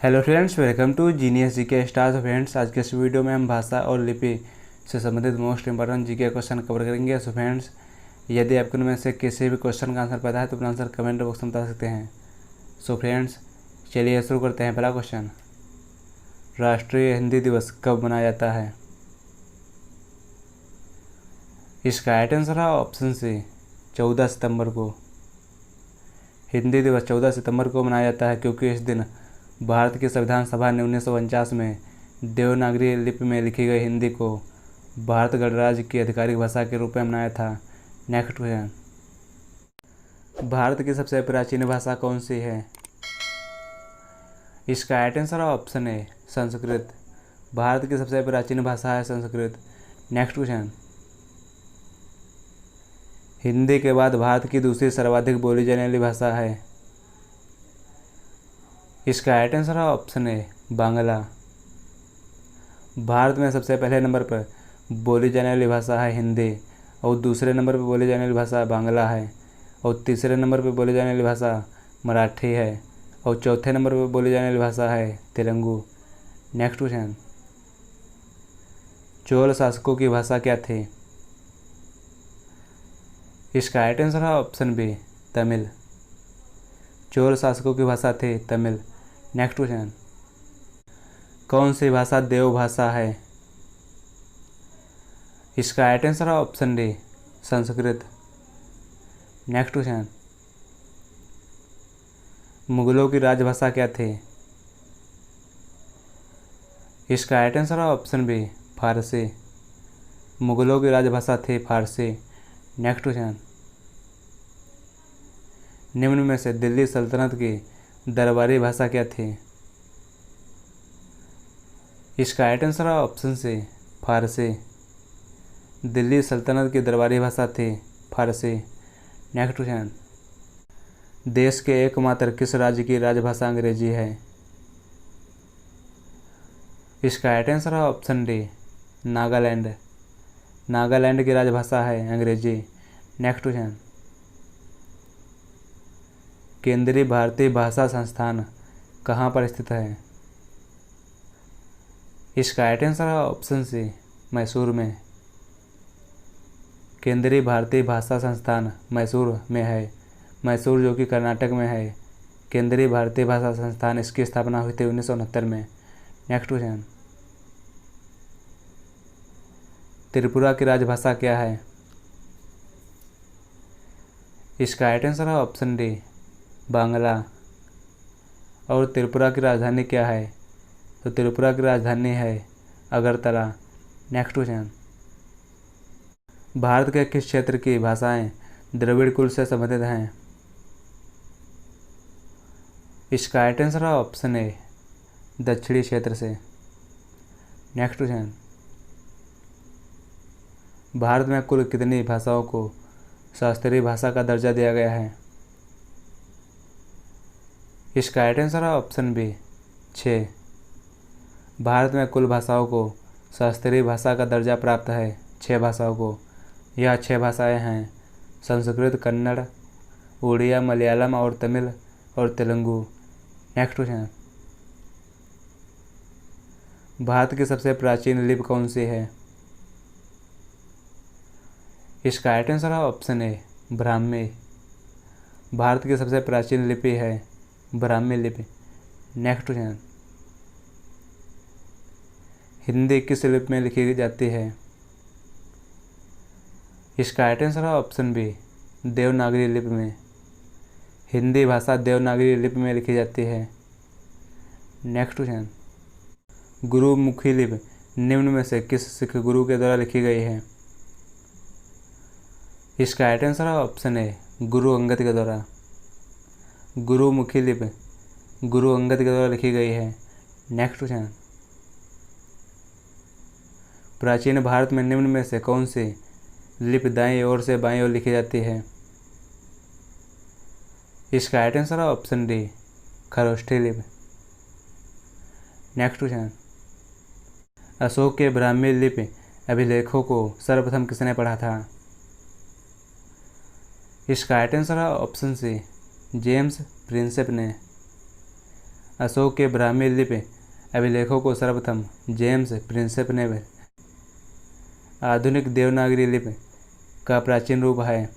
Hello friends, welcome to genius GK stars. Friends, आज के इस वीडियो में हम भाषा और लिपि से संबंधित most important GK question cover करेंगे। सो फ्रेंड्स, यदि आपके उनमें से किसी भी क्वेश्चन का आंसर पता है तो अपना आंसर कमेंट बॉक्स में बता सकते हैं। सो फ्रेंड्स, चलिए शुरू करते हैं। पहला क्वेश्चन, राष्ट्रीय हिंदी दिवस कब मनाया जाता है? इसका राइट आंसर है ऑप्शन सी, 14 सितंबर को। हिंदी दिवस 14 सितंबर को मनाया जाता है क्योंकि इस दिन भारत की संविधान सभा ने 1949 में देवनागरी लिपि में लिखी गई हिंदी को भारत गणराज्य की आधिकारिक भाषा के रूप में मनाया था। नेक्स्ट क्वेश्चन, भारत की सबसे प्राचीन भाषा कौन सी है? इसका राइट आंसर है ऑप्शन ए, संस्कृत। भारत की सबसे प्राचीन भाषा है संस्कृत। नेक्स्ट क्वेश्चन, हिंदी के बाद भारत की दूसरी सर्वाधिक बोली जाने वाली भाषा है? इसका राइट आंसर है ऑप्शन ए, बांग्ला। भारत में सबसे पहले नंबर पर बोली जाने वाली भाषा है हिंदी, और दूसरे नंबर पर बोली जाने वाली भाषा बांग्ला है, और तीसरे नंबर पर बोली जाने वाली भाषा मराठी है, और चौथे नंबर पर बोली जाने वाली भाषा है तेलुगु। नेक्स्ट क्वेश्चन, चोल शासकों की भाषा क्या थी? इसका राइट आंसर है ऑप्शन बी, तमिल। चोल शासकों की भाषा थी तमिल। नेक्स्ट क्वेश्चन, कौन सी भाषा देव भाषा है? इसका राइट आंसर है option D, Sanskrit. Next question, मुगलों की राजभाषा क्या थी? इसका राइट आंसर है ऑप्शन बी, फारसी। मुगलों की राजभाषा थी फारसी। नेक्स्ट क्वेश्चन, निम्न में से दिल्ली सल्तनत की दरबारी भाषा क्या थी? इसका राइट आंसर है ऑप्शन सी, फारसी। दिल्ली सल्तनत की दरबारी भाषा थी फारसी। नेक्स्ट क्वेश्चन, देश के एकमात्र किस राज्य की राजभाषा अंग्रेजी है? इसका राइट आंसर है ऑप्शन डी, नागालैंड। नागालैंड की राजभाषा है अंग्रेजी। नेक्स्ट क्वेश्चन, केंद्रीय भारतीय भाषा संस्थान कहाँ पर स्थित है? इसका राइट आंसर है ऑप्शन सी, मैसूर में। केंद्रीय भारतीय भाषा संस्थान मैसूर में है। मैसूर जो कि कर्नाटक में है। केंद्रीय भारतीय भाषा संस्थान, इसकी स्थापना हुई थी 1969 में। नेक्स्ट क्वेश्चन, त्रिपुरा की राजभाषा क्या है? इसका राइट आंसर है ऑप्शन डी, बांग्ला। और त्रिपुरा की राजधानी क्या है? तो त्रिपुरा की राजधानी है अगरतला। नेक्स्ट क्वेश्चन, भारत के किस क्षेत्र की भाषाएं द्रविड़ कुल से संबंधित हैं? इसका राइट आंसर है ऑप्शन ए, दक्षिणी क्षेत्र से। नेक्स्ट क्वेश्चन, भारत में कुल कितनी भाषाओं को शास्त्रीय भाषा का दर्जा दिया गया है? इसका राइट आंसर है ऑप्शन बी, 6। भारत में कुल भाषाओं को शास्त्रीय भाषा का दर्जा प्राप्त है 6 भाषाओं को। यह 6 भाषाएं हैं संस्कृत, कन्नड़, उड़िया, मलयालम और तमिल और तेलुगु। नेक्स्ट क्वेश्चन, भारत की सबसे प्राचीन लिपि कौन सी है? इसका राइट आंसर है ऑप्शन ए, ब्राह्मी। भारत की सबसे प्राचीन लिपि है ब्राह्मी लिपि। नेक्स्ट क्वेश्चन, हिंदी किस लिपि में लिखी जाती है? इसका राइट आंसर है ऑप्शन बी, देवनागरी लिपि में। हिंदी भाषा देवनागरी लिपि में लिखी जाती है। नेक्स्ट क्वेश्चन, गुरुमुखी लिपि निम्न में से किस सिख गुरु के द्वारा लिखी गई है? इसका राइट आंसर है ऑप्शन ए, गुरु अंगद के द्वारा। गुरुमुखी लिपि गुरु अंगद के द्वारा लिखी गई है। नेक्स्ट क्वेश्चन, प्राचीन भारत में निम्न में से कौन सी लिपि दाईं ओर से बाईं ओर लिखी जाती है? इसका राइट आंसर है ऑप्शन डी, खरोष्ठी लिपि। नेक्स्ट क्वेश्चन, अशोक के ब्राह्मी लिपि अभिलेखों को सर्वप्रथम किसने पढ़ा था? इसका राइट आंसर है ऑप्शन सी, जेम्स प्रिंसेप ने। अशोक के ब्राह्मी लिपि अभिलेखों को सर्वप्रथम जेम्स प्रिंसेप ने आधुनिक देवनागरी लिपि का प्राचीन रूप है।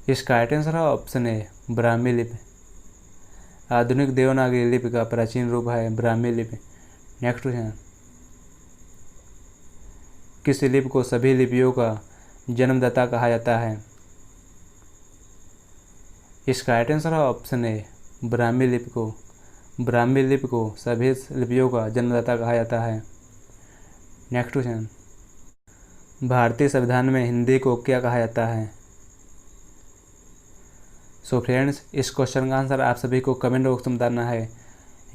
इसका आंसर है ऑप्शन ए ब्राह्मी लिपि। आधुनिक देवनागरी लिपि का प्राचीन रूप है ब्राह्मी लिपि। नेक्स्ट क्वेश्चन, किस लिपि को सभी लिपियों का जन्मदाता कहा जाता है? इसका आंसर है ऑप्शन ए ब्राह्मी लिपि को। ब्राह्मी लिपि को सभी लिपियों का जन्मदाता कहा जाता है। नेक्स्ट क्वेश्चन, भारतीय संविधान में हिंदी को क्या कहा जाता है? सो फ्रेंड्स, इस क्वेश्चन का आंसर आप सभी को कमेंट बॉक्स में बताना है।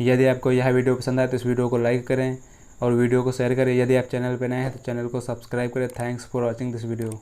यदि आपको यह वीडियो पसंद आए तो इस वीडियो को लाइक करें और वीडियो को शेयर करें। यदि आप चैनल पर नए हैं तो चैनल को सब्सक्राइब करें। Thanks for watching this video.